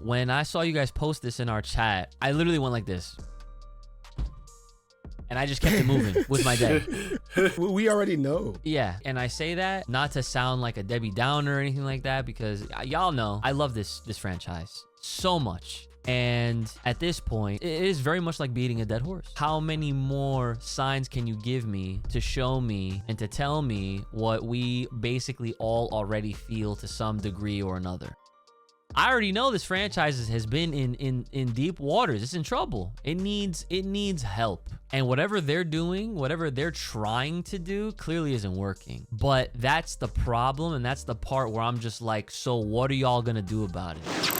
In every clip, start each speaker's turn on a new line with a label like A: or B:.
A: when I saw you guys post this in our chat, I literally went like this. And I just kept it moving with my day.
B: We already know.
A: Yeah, and I say that not to sound like a Debbie Downer or anything like that, because y'all know I love this franchise so much. And at this point, it is very much like beating a dead horse. How many more signs can you give me to show me and to tell me what we basically all already feel to some degree or another? I already know this franchise has been in deep waters. It's in trouble. It needs help. And whatever they're doing, whatever they're trying to do, clearly isn't working. But that's the problem, and that's the part where I'm just like, so what are y'all gonna do about it?
C: It's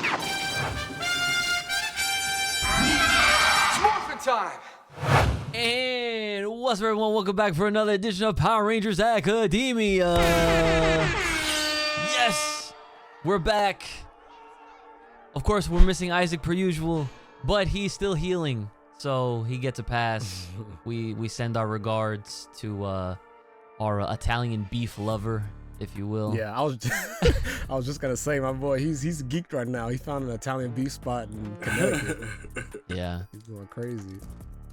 C: Morphin time!
A: And what's up, everyone? Welcome back for another edition of Power Rangers Academia. Yes, we're back. Of course, we're missing Isaac per usual, but he's still healing, so he gets a pass. We send our regards to our Italian beef lover, if you will.
B: Yeah, I was just gonna say, my boy, he's geeked right now. He found an Italian beef spot in Connecticut.
A: Yeah,
B: he's going crazy.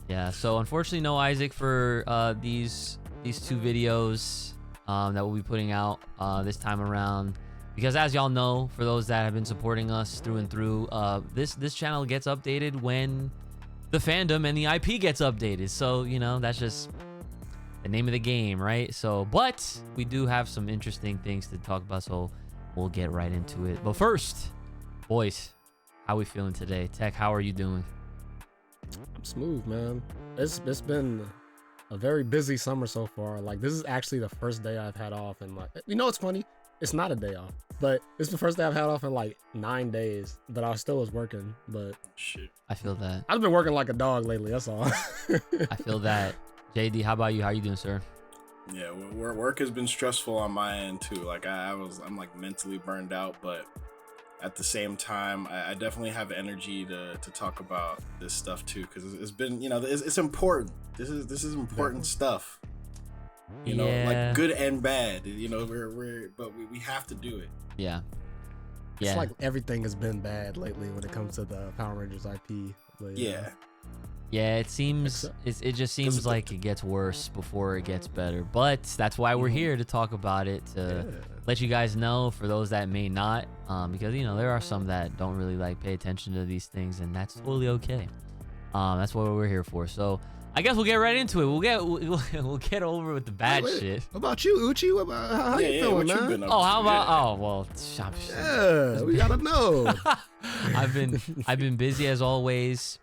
A: Yeah. So unfortunately, no Isaac for these two videos that we'll be putting out this time around. Because as y'all know, for those that have been supporting us through and through, this channel gets updated when the fandom and the IP gets updated. So, you know, that's just the name of the game, right? So, but we do have some interesting things to talk about, so we'll get right into it. But first, boys, how we feeling today? Tech, how are you doing?
B: I'm smooth, man. It's been a very busy summer so far. Like, this is actually the first day I've had off, and like, you know, it's funny. It's not a day off, but it's the first day I've had off in like 9 days, but I still was working. But
D: shit,
A: I feel that.
B: I've been working like a dog lately. That's all.
A: I feel that. JD, how about you? How you doing, sir?
D: Yeah, work has been stressful on my end too. Like I'm like mentally burned out, but at the same time, I definitely have energy to talk about this stuff too, because it's been, you know, it's important. This is important stuff. You know, like good and bad. You know, but we have to do it.
A: Yeah.
B: It's like everything has been bad lately when it comes to the Power Rangers IP. But,
D: yeah.
A: Yeah, it seems it just seems like it gets worse before it gets better. But that's why we're here to talk about it, to let you guys know, for those that may not, because you know there are some that don't really like pay attention to these things, and that's totally okay. That's what we're here for. So I guess we'll get right into it. We'll get over with the bad shit.
B: What about you, Uchi? How you feeling, man?
D: You been up
A: Oh, how
D: to?
A: about? Oh, well.
B: Yeah, we gotta know.
A: I've been busy as always.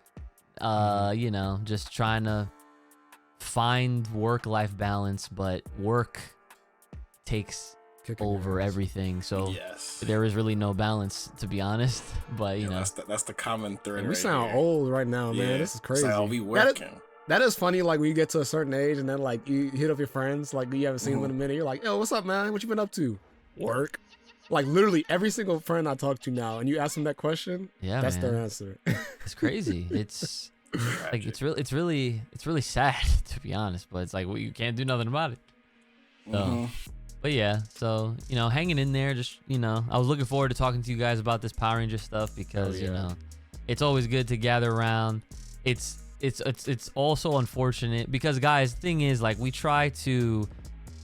A: You know, just trying to find work-life balance, but work takes over everything. So there is really no balance, to be honest. But you know,
D: that's the common thread.
B: We sound old right now, man. This is crazy.
D: I'll be working.
B: That is funny, like when you get to a certain age and then like you hit up your friends, like you haven't seen them in a minute. You're like, yo, what's up, man? What you been up to? Work. Like literally every single friend I talk to now, and you ask them that question, that's their answer.
A: It's crazy. It's like it's really sad, to be honest. But it's like, well, you can't do nothing about it. So, but yeah, so you know, hanging in there. Just, you know, I was looking forward to talking to you guys about this Power Ranger stuff, because you know, it's always good to gather around. It's also unfortunate because, guys, the thing is, like, we try to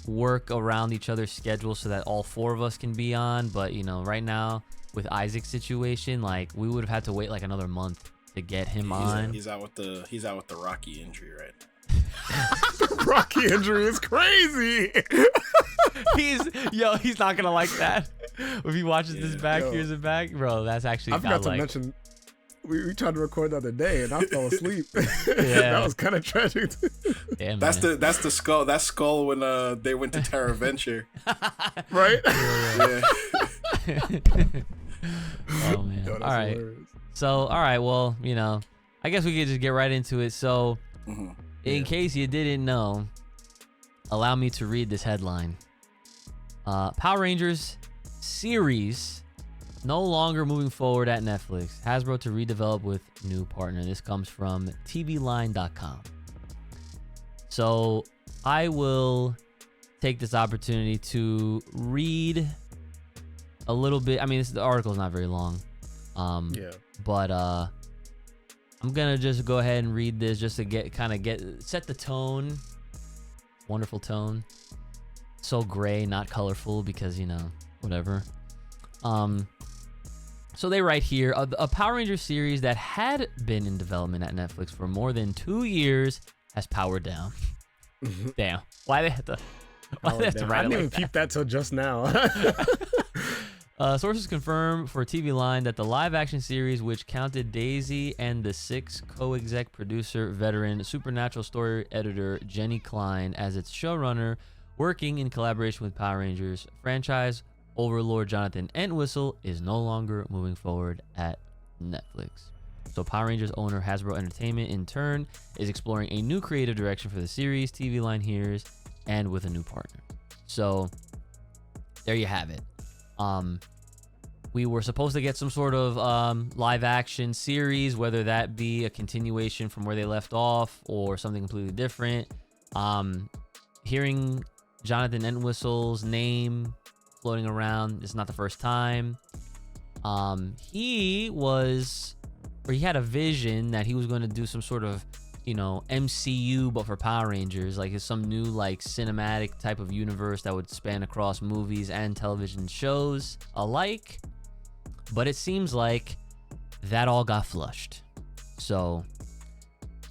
A: work around each other's schedules so that all 4 of us can be on, but you know, right now with Isaac's situation, like, we would have had to wait like another month to get him on.
D: He's out with the Rocky injury right now.
B: The Rocky injury is crazy.
A: He's not gonna like that if he watches this back years and back, bro. That's actually
B: I forgot to mention. We tried to record the other day and I fell asleep. That was kind of tragic.
A: Damn,
D: that's the skull. That skull when they went to Terra Venture,
B: right?
D: Yeah.
A: Oh man. All right. Hilarious. So all right. Well, you know, I guess we could just get right into it. So, in case you didn't know, allow me to read this headline. Power Rangers series no longer moving forward at Netflix. Hasbro to redevelop with new partner. This comes from tvline.com. So I will take this opportunity to read a little bit. I mean, the article is not very long.
B: Yeah.
A: But I'm gonna just go ahead and read this just to set the tone. Wonderful tone. So gray, not colorful, because whatever. So they write here, a Power Rangers series that had been in development at Netflix for more than 2 years has powered down. Damn. Why they have to? Why they have to write
B: I didn't
A: it
B: even
A: like
B: peep that till just now.
A: Sources confirm for TV Line that the live-action series, which counted Daisy and the 6 co-exec producer, veteran Supernatural story editor Jenny Klein as its showrunner, working in collaboration with Power Rangers franchise overlord Jonathan Entwistle, is no longer moving forward at Netflix. So Power Rangers owner Hasbro Entertainment, in turn, is exploring a new creative direction for the series, TV Line hears, and with a new partner. So there you have it. We were supposed to get some sort of live action series, whether that be a continuation from where they left off or something completely different. Hearing Jonathan Entwistle's name floating around is not the first time. He had a vision that he was going to do some sort of MCU, but for Power Rangers, like some new like cinematic type of universe that would span across movies and television shows alike. But it seems like that all got flushed. So,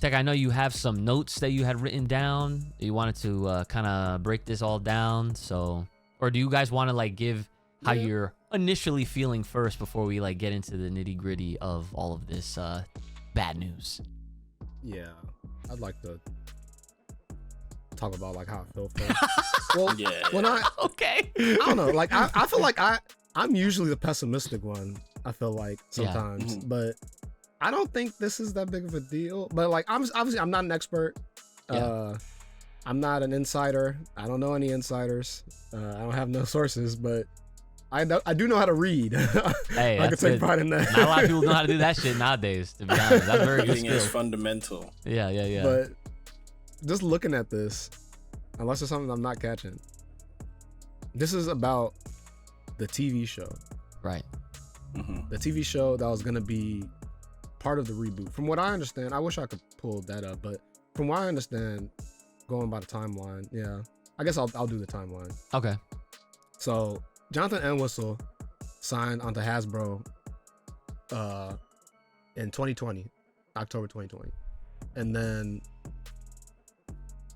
A: Tech, I know you have some notes that you had written down. You wanted to kind of break this all down. So, or do you guys want to like give how you're initially feeling first before we like get into the nitty gritty of all of this bad news?
B: Yeah, I'd like to talk about like how I feel first. Well,
A: Okay.
B: I don't know, like I feel like I'm usually the pessimistic one. I feel like sometimes, but I don't think this is that big of a deal. But like, I'm not an expert. I'm not an insider. I don't know any insiders. I don't have no sources, but I do know how to read.
A: Hey,
B: I can take pride in that.
A: Not a lot of people know how to do that shit nowadays, to be honest. That's very good
D: Reading
A: skill.
D: is fundamental.
A: Yeah.
B: But just looking at this, unless there's something I'm not catching, this is about the TV show.
A: Right.
B: The TV show that was going to be part of the reboot. From what I understand, I wish I could pull that up, but from what I understand, going by the timeline, I guess I'll do the timeline.
A: Okay.
B: So Jonathan Entwistle signed onto Hasbro in 2020, October 2020, and then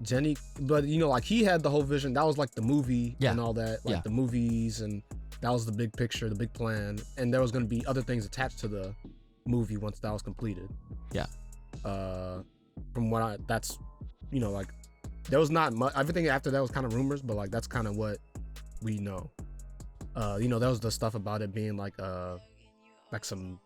B: Jenny, but like he had the whole vision. That was like the movie and all that, like the movies, and that was the big picture, the big plan, and there was going to be other things attached to the movie once that was completed. From what that's like there was not much. Everything after that was kind of rumors, but like that's kind of what we know. There was the stuff about it being like some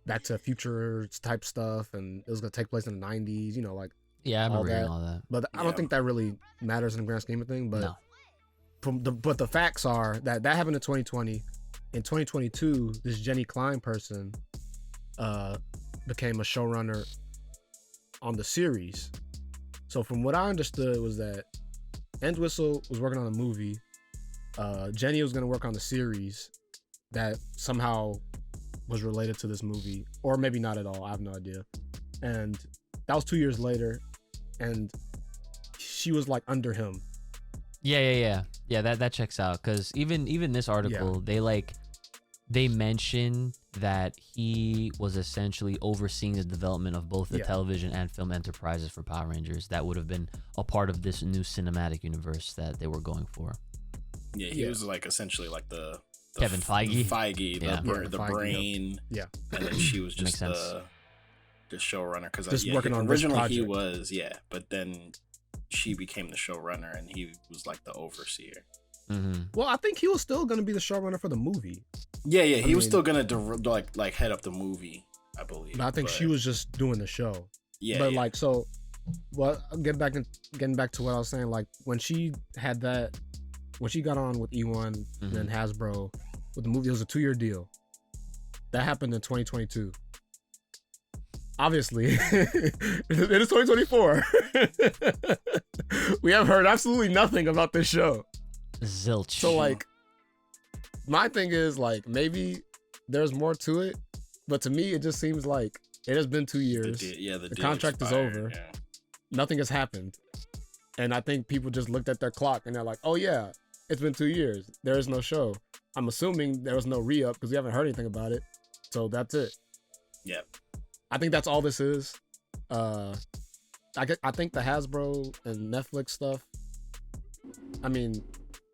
B: Back to the Future type stuff, and it was gonna take place in the 90s. Like
A: I remember reading all that.
B: But I don't think that really matters in the grand scheme of things. But
A: no.
B: But the facts are that happened in 2020. In 2022, this Jenny Klein person became a showrunner on the series. So from what I understood was that Entwistle was working on a movie. Jenny was going to work on the series that somehow was related to this movie, or maybe not at all. I have no idea. And that was 2 years later, and she was like under him.
A: Yeah. That checks out, because even this article, they mention that he was essentially overseeing the development of both the television and film enterprises for Power Rangers that would have been a part of this new cinematic universe that they were going for.
D: Yeah, he was like essentially like the
A: Kevin Feige,
D: the brain.
B: Yeah,
D: and then she was just the showrunner, because
B: working on
D: originally
B: this
D: he was but then she became the showrunner and he was like the overseer.
B: Well, I think he was still going to be the showrunner for the movie.
D: He was still gonna like head up the movie, I believe.
B: But I think she was just doing the show. Like, so, well, getting back to what I was saying, like when she got on with E1 and then Hasbro with the movie, it was a 2-year deal. That happened in 2022. Obviously, it is 2024. We have heard absolutely nothing about this show.
A: Zilch.
B: So like, my thing is like, maybe there's more to it, But to me, it just seems like it has been 2 years.
D: The
B: contract is over.
D: Yeah.
B: Nothing has happened. And I think people just looked at their clock and they're like, oh yeah, it's been 2 years. There is no show. I'm assuming there was no re-up because we haven't heard anything about it. So that's it.
D: Yep.
B: I think that's all this is. I think the Hasbro and Netflix stuff, I mean,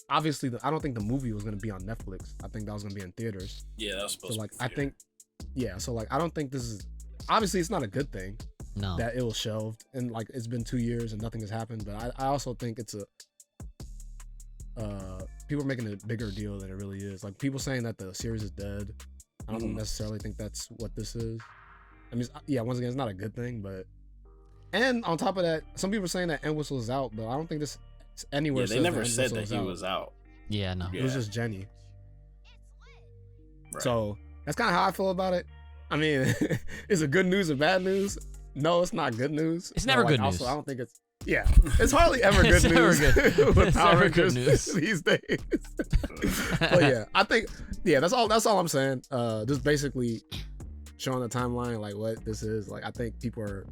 B: obviously, I don't think the movie was going to be on Netflix. I think that was going to be in theaters.
D: Yeah, that was supposed
B: so, like,
D: to be.
B: I think, yeah, so, like, I don't think this is, obviously, it's not a good thing.
A: No.
B: That it was shelved and, like, it's been 2 years and nothing has happened. But I also think it's people are making a bigger deal than it really is. Like, people saying that the series is dead. I don't necessarily think that's what this is. I mean, yeah, once again, it's not a good thing, but. And on top of that, some people are saying that Entwistle is out, but I don't think this anywhere.
D: Yeah, they never said that he was out.
A: Yeah, no.
B: It was just Jenny.
D: Right.
B: So that's kind of how I feel about it. I mean, is it good news or bad news? No, it's not good news.
A: It's never good news.
B: Also, I don't think it's. Yeah, it's hardly ever good news with Power Rangers these days. But yeah, I think that's all I'm saying. Just basically showing the timeline, like what this is. Like I think people are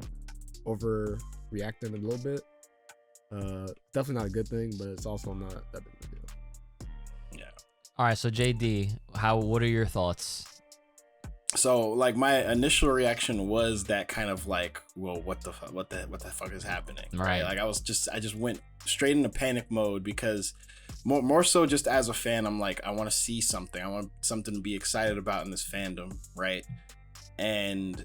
B: overreacting a little bit. Definitely not a good thing, but it's also not that big of a deal.
D: Yeah.
A: All right, so JD, what are your thoughts?
D: So like my initial reaction was that kind of like, well, what the fuck is happening?
A: Right.
D: Like I just went straight into panic mode because more so just as a fan, I'm like, I want to see something. I want something to be excited about in this fandom, right? And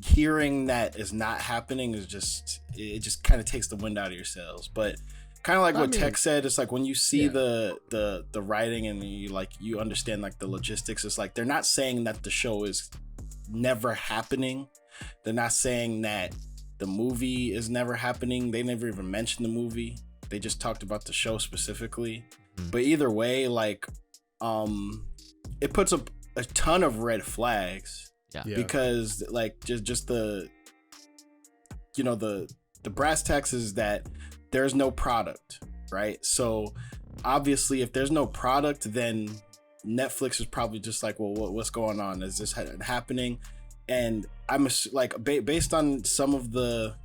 D: hearing that is not happening is just kind of takes the wind out of your sails. But kind of like what Tech said, it's like when you see the writing and you understand like the logistics, it's like they're not saying that the show is never happening. They're not saying that the movie is never happening. They never even mentioned the movie. They just talked about the show specifically. But either way, like it puts up a ton of red flags.
A: Yeah.
D: Because like just the the brass tacks is that there's no product, right? So obviously if there's no product, then Netflix is probably just like, well, what's going on? Is this happening? And I'm like, based on some of the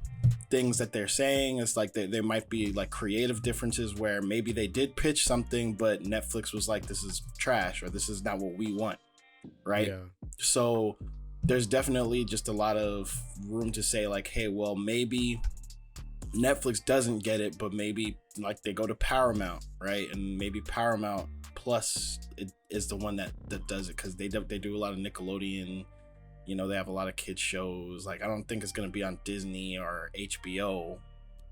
D: things that they're saying, it's like there might be like creative differences where maybe they did pitch something, but Netflix was like, this is trash or this is not what we want, right?
B: Yeah.
D: So there's definitely just a lot of room to say like, hey, well, maybe Netflix doesn't get it, but maybe like they go to Paramount, right? And maybe Paramount Plus is the one that does it because they do a lot of Nickelodeon. You know, they have a lot of kids shows. Like I don't think it's gonna be on Disney or HBO,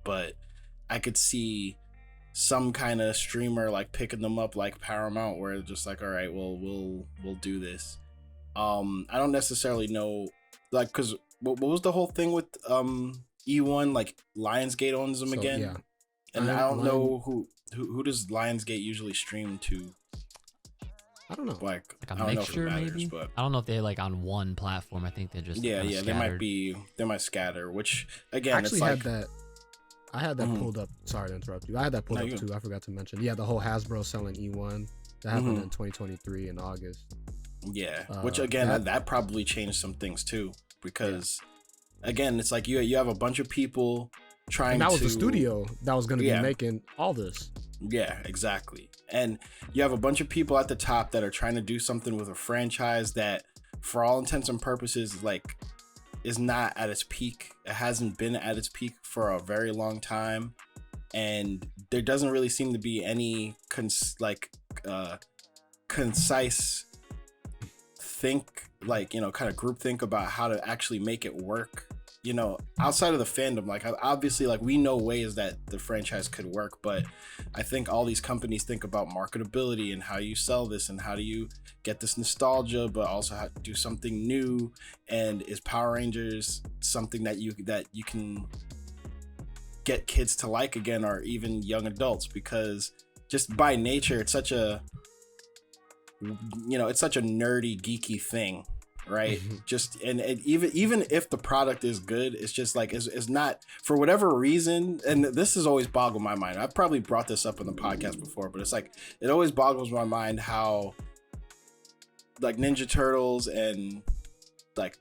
D: but I could see some kind of streamer like picking them up like Paramount, where it's just like, all right, well, we'll do this. I don't necessarily know, like, because what was the whole thing with E1? Like Lionsgate owns them again,
B: yeah.
D: And I don't know who does Lionsgate usually stream to.
B: I don't know.
A: Like a
D: I don't
A: mixture,
D: know if it matters,
A: maybe.
D: but
A: I don't know if they're like on one platform. I think they're just
D: they might scatter. Which again,
B: I actually
D: it's like
B: I had that pulled up. Sorry to interrupt you. I had that pulled up too. I forgot to mention. Yeah, the whole Hasbro selling E1 that happened in 2023 in August.
D: Yeah, which again that probably changed some things too, because again, it's like you have a bunch of people trying.
B: And that was the studio that was going to be making all this.
D: Yeah, exactly. And you have a bunch of people at the top that are trying to do something with a franchise that, for all intents and purposes, like is not at its peak. It hasn't been at its peak for a very long time, and there doesn't really seem to be any concise kind of group think about how to actually make it work, outside of the fandom. Like obviously, like we know ways that the franchise could work, but I think all these companies think about marketability and how you sell this and how do you get this nostalgia, but also how to do something new. And is Power Rangers something that you can get kids to like again, or even young adults? Because just by nature, it's such a nerdy, geeky thing, right? Just and even if the product is good, it's just like it's not, for whatever reason. And this has always boggled my mind. I've probably brought this up in the podcast before, but it's like it always boggles my mind how like Ninja Turtles and like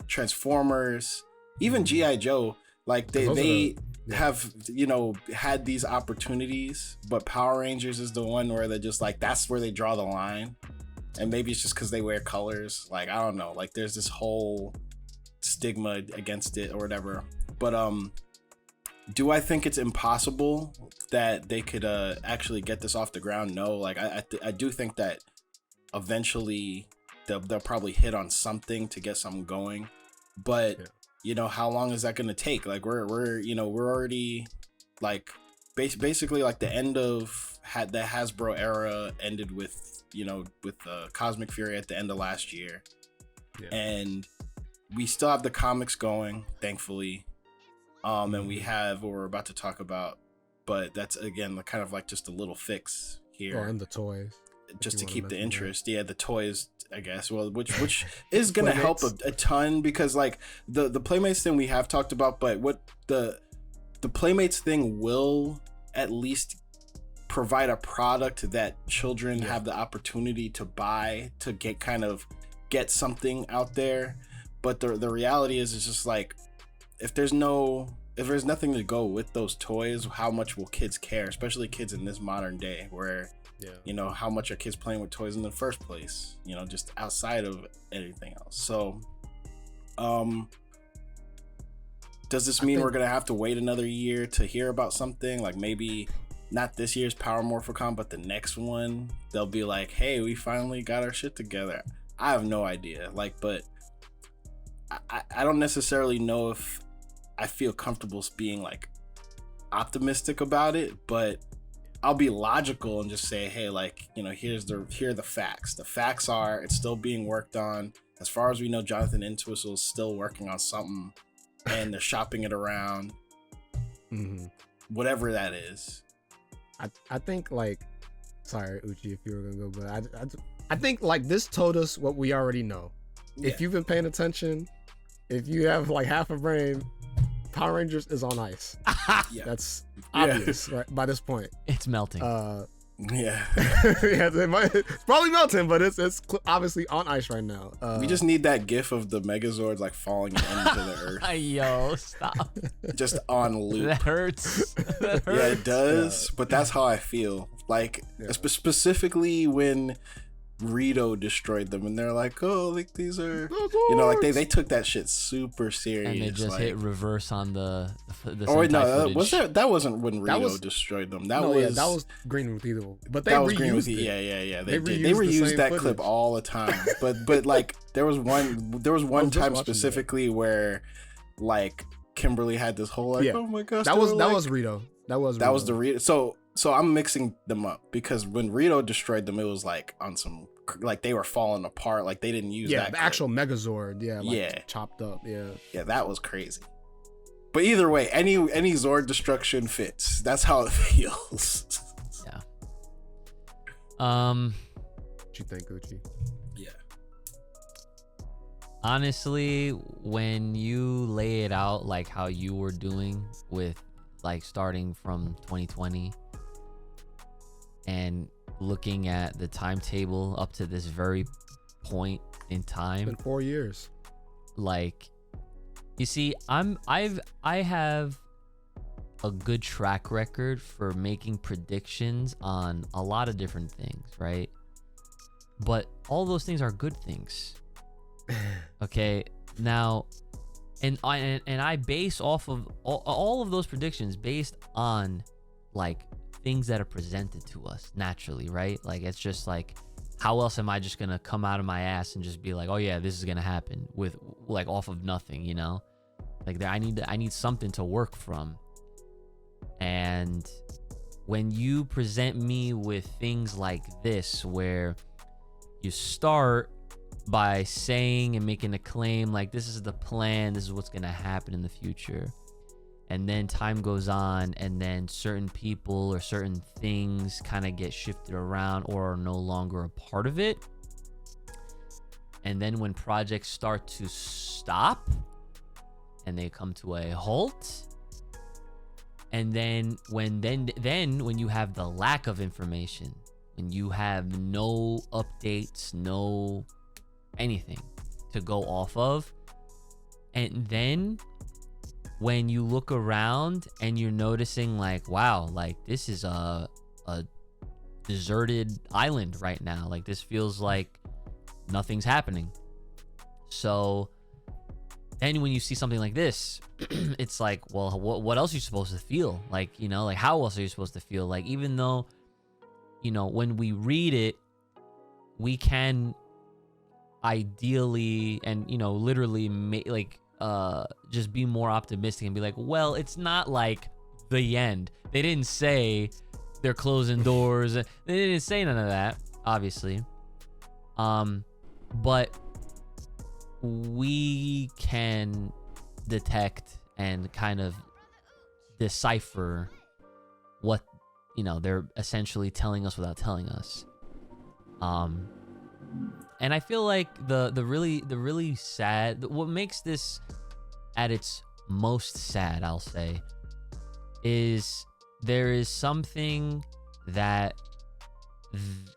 D: Transformers, even GI Joe, like they have, you know, had these opportunities, but Power Rangers is the one where they're just like, that's where they draw the line. And maybe it's just because they wear colors. Like, I don't know, like there's this whole stigma against it or whatever. But do I think it's impossible that they could actually get this off the ground? No, like I do think that eventually they'll probably hit on something to get something going. But you know, how long is that going to take? Like we're you know, we're already like basically like the end of the Hasbro era ended with, you know, with Cosmic Fury at the end of last year. And we still have the comics going, thankfully. And we have what we're about to talk about, but that's again kind of like just a little fix here.
B: And the toys,
D: just to keep the interest. Yeah, the toys, I guess. Well, which is gonna help a ton, because like the Playmates thing we have talked about, but what the Playmates thing will at least provide a product that children have the opportunity to buy to get something out there. But the reality is, it's just like, if there's nothing to go with those toys, how much will kids care, especially kids in this modern day where, you know, how much are kids playing with toys in the first place, you know, just outside of anything else. So does this mean we're gonna have to wait another year to hear about something? Like maybe not this year's Power Morphicon, but the next one, they'll be like, hey, we finally got our shit together. I have no idea. Like, but I don't necessarily know if I feel comfortable being like optimistic about it, but I'll be logical and just say, hey, like, you know, here are the facts. The facts are it's still being worked on. As far as we know, Jonathan Entwistle is still working on something, and they're shopping it around. Whatever that is.
B: I think, like, sorry, Uchi, if you were gonna go, but I think like this told us what we already know. If you've been paying attention, if you have like half a brain, Power Rangers is on ice. That's obvious, right? By this point,
A: it's melting.
B: It's probably melting, but it's obviously on ice right now.
D: We just need that gif of the Megazords like falling into the earth.
A: Yo, stop!
D: Just on loop.
A: That hurts.
D: Yeah, it does. But that's how I feel. Like specifically when Rito destroyed them, and they're like, oh, like these are, you know, like they took that shit super serious,
A: and they just
D: like,
A: hit reverse on the
D: oh wait, no, that wasn't when Rito destroyed them. That was
B: Green with Evil, but they
D: was Green
B: reused
D: with
B: it.
D: Yeah. They reused that clip all the time. but like there was one time specifically where like Kimberly had this whole like, oh my gosh,
B: that was Rito. That was
D: the Rito. So I'm mixing them up, because when Rito destroyed them, it was like on some, like they were falling apart, like they didn't use that
B: the actual Megazord, chopped up,
D: yeah, that was crazy. But either way, any Zord destruction fits. That's how it feels.
A: Yeah.
B: What you think, Uchi?
D: Yeah.
A: Honestly, when you lay it out like how you were doing with like starting from 2020 and looking at the timetable up to this very point in time,
B: it's been 4 years.
A: Like, you see, I have a good track record for making predictions on a lot of different things, right? But all those things are good things. Okay, now, and I base off of all of those predictions based on like things that are presented to us naturally, right? Like, it's just like, how else am I just gonna come out of my ass and just be like, oh yeah, this is gonna happen with like off of nothing, you know? Like, I need something to work from. And when you present me with things like this, where you start by saying and making a claim like, this is the plan, this is what's gonna happen in the future, and then time goes on, and then certain people or certain things kind of get shifted around or are no longer a part of it, and then when projects start to stop and they come to a halt, and then when you have the lack of information, when you have no updates, no anything to go off of. And then when you look around and you're noticing like, wow, like this is a deserted island right now. Like this feels like nothing's happening. So then when you see something like this, it's like, well, what else are you supposed to feel? Like, you know, like how else are you supposed to feel? Like, even though, you know, when we read it, we can ideally and, you know, literally just be more optimistic and be like, well, it's not like the end. They didn't say they're closing doors. They didn't say none of that, obviously. But we can detect and kind of decipher what, you know, they're essentially telling us without telling us. And I feel like the really sad, what makes this at its most sad, I'll say, is there is something that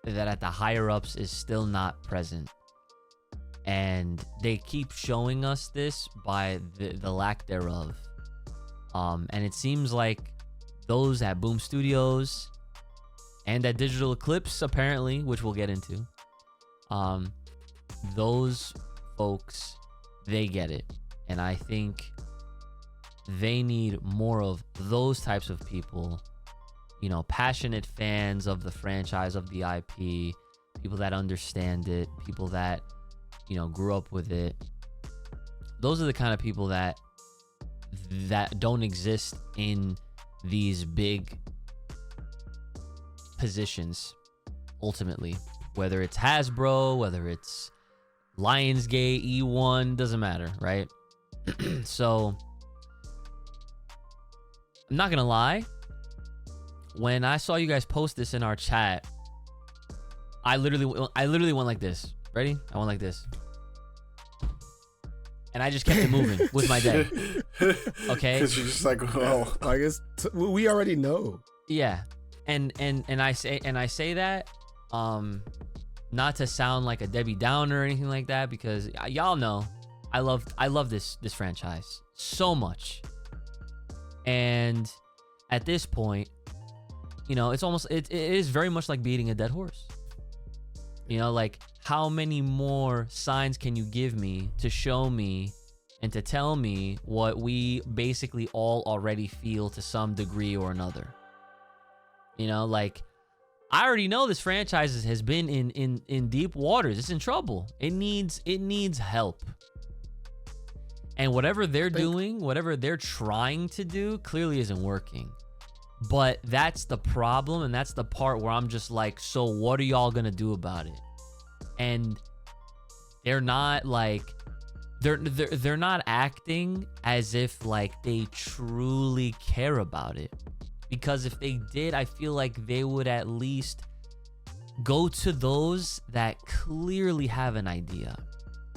A: at the higher ups is still not present. And they keep showing us this by the lack thereof. And it seems like those at Boom Studios and at Digital Eclipse, apparently, which we'll get into, those folks, they get it. And I think they need more of those types of people, you know, passionate fans of the franchise, of the IP, people that understand it, people that, you know, grew up with it. Those are the kind of people that don't exist in these big positions ultimately, whether it's Hasbro, whether it's Lionsgate, E1, doesn't matter, right? So I'm not gonna lie, when I saw you guys post this in our chat, I literally went like this. Ready? I went like this. And I just kept it moving with my day. Okay?
D: Because you're just like, well,
B: I guess we already know.
A: Yeah. And I say that not to sound like a Debbie Downer or anything like that, because y'all know I love this franchise so much. And at this point, you know, it is very much like beating a dead horse. You know, like, how many more signs can you give me to show me and to tell me what we basically all already feel to some degree or another? You know, like, I already know this franchise has been in deep waters. It's in trouble. It needs help. And whatever they're doing, whatever they're trying to do, clearly isn't working. But that's the problem, and that's the part where I'm just like, so what are y'all gonna do about it? And they're not like, they're not acting as if like they truly care about it. Because if they did, I feel like they would at least go to those that clearly have an idea.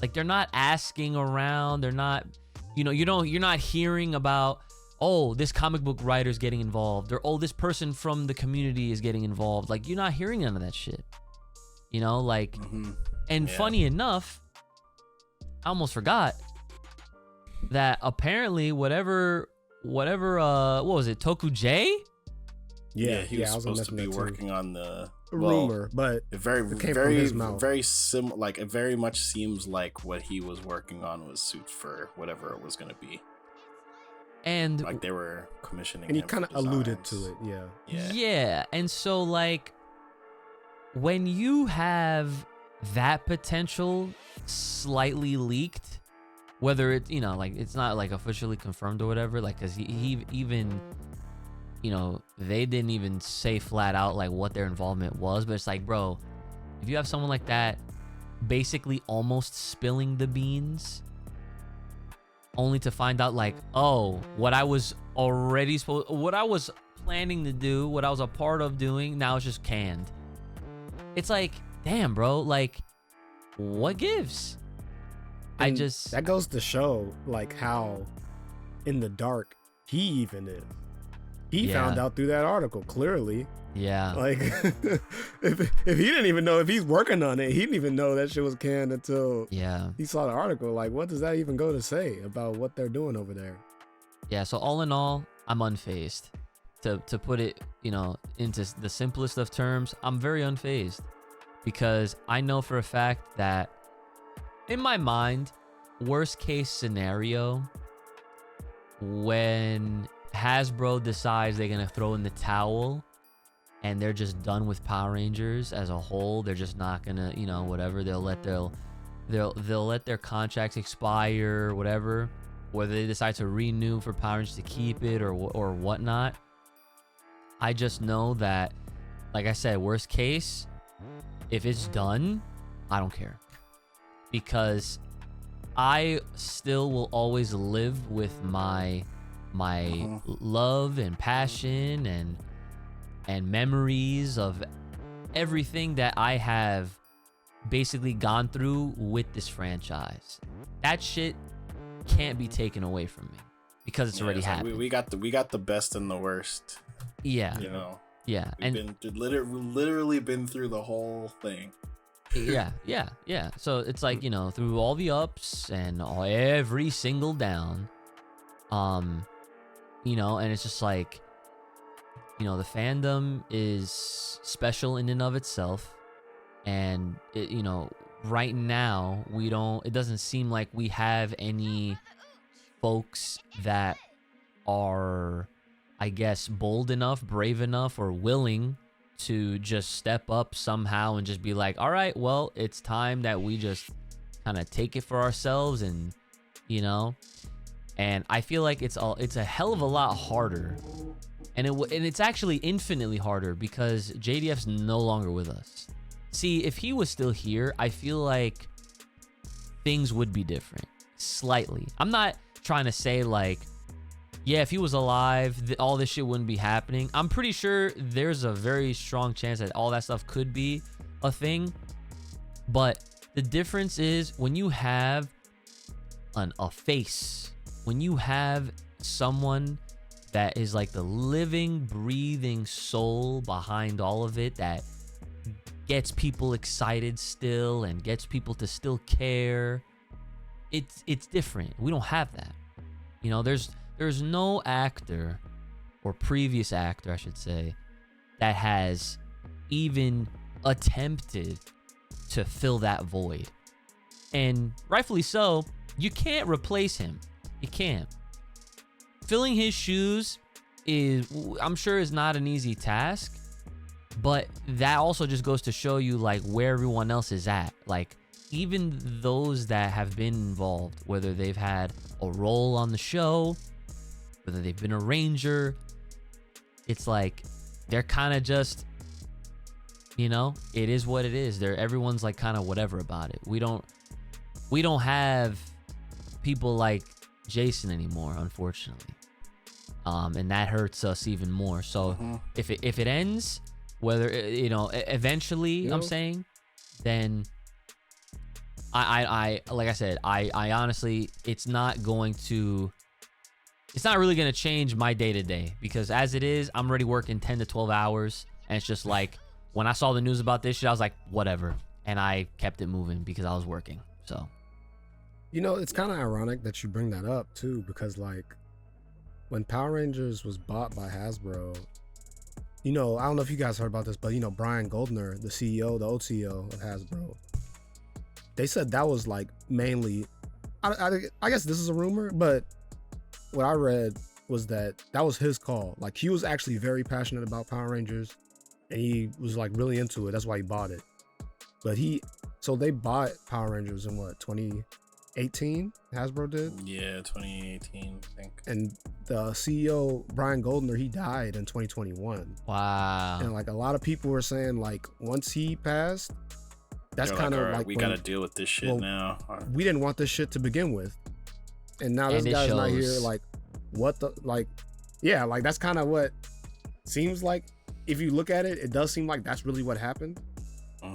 A: Like, they're not asking around. They're not, you know, you're not hearing about, oh, this comic book writer's getting involved, or oh, this person from the community is getting involved. Like, you're not hearing none of that shit. You know, like, and funny enough, I almost forgot that apparently whatever, what was it, Toku J?
D: Yeah, he was supposed to be working on the
B: rumor, but
D: it very much seems like what he was working on was suits for whatever it was going to be.
A: And
D: like they were commissioning,
B: and he kind of alluded to it.
A: Yeah. And so, like, when you have that potential slightly leaked, whether it's, you know, like, it's not like officially confirmed or whatever, like, because he even, you know, they didn't even say flat out like what their involvement was, but it's like, bro, if you have someone like that basically almost spilling the beans only to find out like, oh, what I was planning to do, what I was a part of doing, now it's just canned. It's like, damn, bro, like, what gives?
B: And that goes to show like how in the dark he even is. He found out through that article, clearly.
A: Yeah.
B: Like, if he didn't even know, if he's working on it, he didn't even know that shit was canned until
A: Yeah.
B: he saw the article. Like, what does that even go to say about what they're doing over there?
A: Yeah. So all in all, I'm unfazed. To put it, into the simplest of terms, I'm very unfazed because I know for a fact that in my mind, worst case scenario, when Hasbro decides they're gonna throw in the towel and they're just done with Power Rangers as a whole, they're just not gonna, whatever. They'll let their contracts expire, whatever. Whether they decide to renew for Power Rangers to keep it or whatnot. I just know that, like I said, worst case, if it's done, I don't care. Because I still will always live with my love and passion and memories of everything that I have basically gone through with this franchise. That shit can't be taken away from me because it's already happened.
D: We got the best and the worst.
A: Yeah. Yeah.
D: We've literally been through the whole thing.
A: Yeah. So it's like, through all the ups and every single down, and it's just like, the fandom is special in and of itself. And it, right now it doesn't seem like we have any folks that are, I guess, bold enough, brave enough, or willing to just step up somehow and just be like, all right, well, it's time that we just kind of take it for ourselves. And and I feel like it's a hell of a lot harder, and it's actually infinitely harder because JDF's no longer with us. See, if he was still here, I feel like things would be different slightly. I'm not trying to say like, yeah, if he was alive, all this shit wouldn't be happening. I'm pretty sure there's a very strong chance that all that stuff could be a thing. But the difference is when you have a face, when you have someone that is like the living, breathing soul behind all of it, that gets people excited still and gets people to still care, it's different. We don't have that. There's no actor, or previous actor, I should say, that has even attempted to fill that void. And rightfully so, you can't replace him. You can't. Filling his shoes I'm sure is not an easy task, but that also just goes to show you like where everyone else is at. Like, even those that have been involved, whether they've had a role on the show, whether they've been a ranger, it's like they're kind of just, it is what it is. Everyone's like kind of whatever about it. We don't have people like Jason anymore, unfortunately, and that hurts us even more. So if it ends, whether eventually, I'm saying, then I like I said, I honestly, it's not really going to change my day to day, because as it is, I'm already working 10 to 12 hours. And it's just like, when I saw the news about this shit, I was like, whatever. And I kept it moving because I was working. So,
B: it's kind of ironic that you bring that up too, because like when Power Rangers was bought by Hasbro, I don't know if you guys heard about this, but Brian Goldner, the CEO, the old CEO of Hasbro, they said that was like mainly, I guess this is a rumor, but what I read was that was his call. Like, he was actually very passionate about Power Rangers, and he was like really into it. That's why he bought it. But so they bought Power Rangers in what, 2018? Hasbro did?
D: Yeah, 2018, I think. And
B: the CEO, Brian Goldner, he died in 2021.
A: Wow.
B: And like a lot of people were saying like once he passed, that's kind of like
D: we got to deal with this shit now.
B: We didn't want this shit to begin with. And now this guy's not here. Like, what the, like, yeah, like that's kind of what seems like. If you look at it, it does seem like that's really what happened.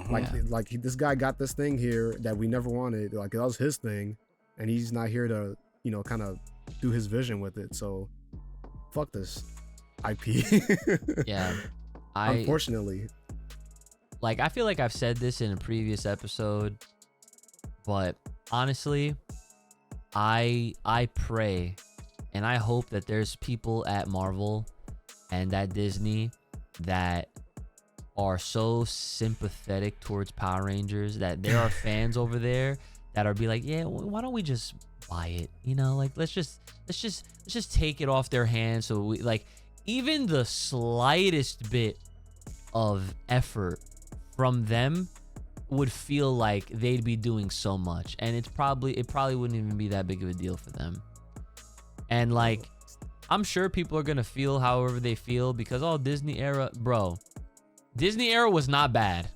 B: Like this guy got this thing here that we never wanted. Like, that was his thing, and he's not here to, kind of do his vision with it. So, fuck this IP.
A: Yeah.
B: Unfortunately.
A: Like, I feel like I've said this in a previous episode, but honestly, I pray and I hope that there's people at Marvel and at Disney that are so sympathetic towards Power Rangers that there are fans over there that are be like, yeah, why don't we just buy it? You know, like let's just take it off their hands. So we like even the slightest bit of effort from them would feel like they'd be doing so much, and it probably wouldn't even be that big of a deal for them. And like, I'm sure people are gonna feel however they feel because Disney era, bro. Disney era was not bad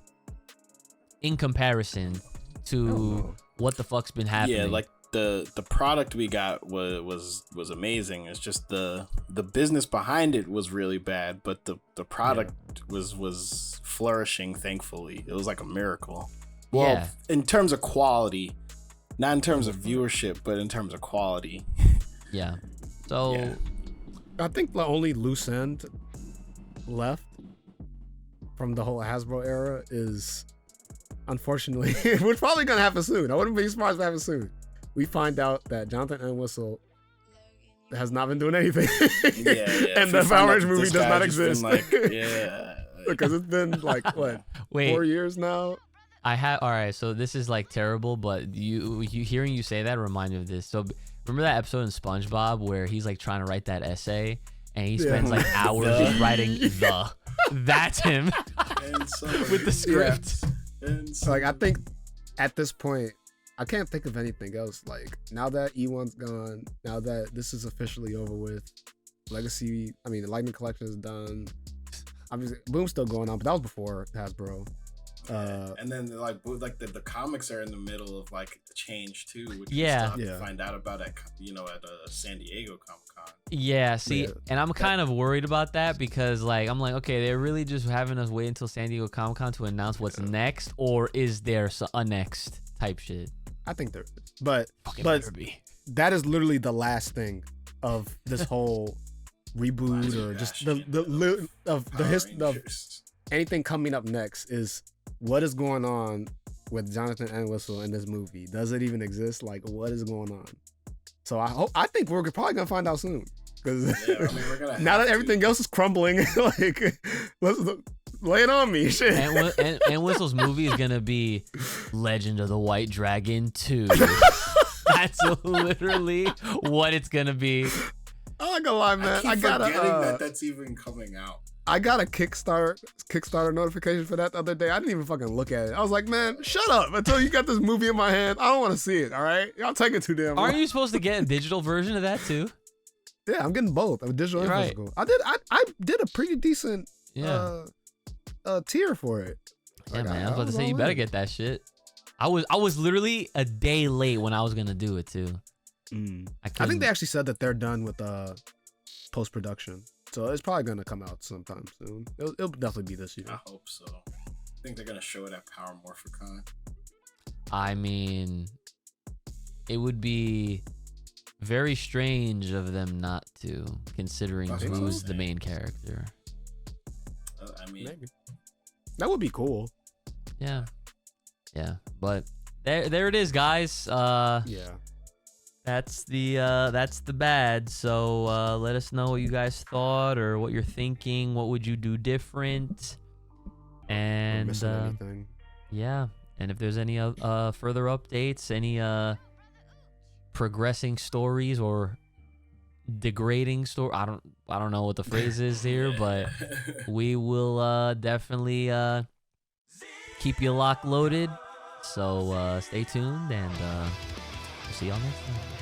A: in comparison to what the fuck's been happening.
D: Yeah, like the product we got was amazing. It's just the business behind it was really bad, but the product was flourishing. Thankfully, it was like a miracle. Well,
A: Yeah.
D: in terms of quality, not in terms of viewership, but in terms of quality.
A: Yeah. So
D: Yeah.
B: I think the only loose end left from the whole Hasbro era is, unfortunately, we're probably gonna happen soon. I wouldn't be surprised if it happens soon. We find out that Jonathan Entwistle has not been doing anything, and the Power Rangers movie does not exist. Because it's been like what,
A: wait,
B: 4 years now.
A: all right. So this is like terrible, but you hearing you say that reminded me of this. So remember that episode in SpongeBob where he's like trying to write that essay and he spends like hours just writing that's him with the script.
B: Like, I think at this point, I can't think of anything else. Like, now that E1's gone, now that this is officially over with, Legacy, the Lightning Collection is done. Obviously, Boom's still going on, but that was before Hasbro.
D: And then the comics are in the middle of like a change too, which
A: Yeah.
D: we still have to find out about at San Diego Comic-Con.
A: Yeah, see,
B: Yeah.
A: and I'm kind of worried about that because like I'm like, okay, they're really just having us wait until San Diego Comic-Con to announce what's next, or is there a next type shit?
B: I think there is, but
A: Better be.
B: that is literally the last thing of this whole reboot or just anything coming up next is what is going on with Jonathan Entwistle in this movie. Does it even exist? Like, what is going on? So I think we're probably gonna find out soon because now that everything else is crumbling, like let's lay it on me. Shit.
A: And Whistle's movie is gonna be Legend of the White Dragon 2. That's literally what it's gonna be.
B: I'm not gonna lie, man.
D: I keep forgetting that's even coming out.
B: I got a Kickstarter notification for that the other day. I didn't even fucking look at it. I was like, man, shut up until you got this movie in my hand. I don't want to see it. All right, y'all take it too damn long.
A: Aren't you supposed to get a digital version of that too?
B: Yeah, I'm getting both. I'm digital and physical. I did a pretty decent tier for it.
A: Yeah, man. I was about to say you better get that shit. I was literally a day late when I was gonna do it too.
B: I think they actually said that they're done with post production, so it's probably gonna come out sometime soon. It'll definitely be this year.
D: I hope so. I think they're gonna show it at Power Morphicon.
A: I mean, it would be very strange of them not to, considering who's the main character.
B: Maybe. That would be cool.
A: Yeah. But there it is, guys. That's the bad. So let us know what you guys thought or what you're thinking. What would you do different? And yeah, and if there's any further updates, any progressing stories or degrading story, I don't know what the phrase is here, but we will definitely keep you locked loaded. So stay tuned and see y'all next time.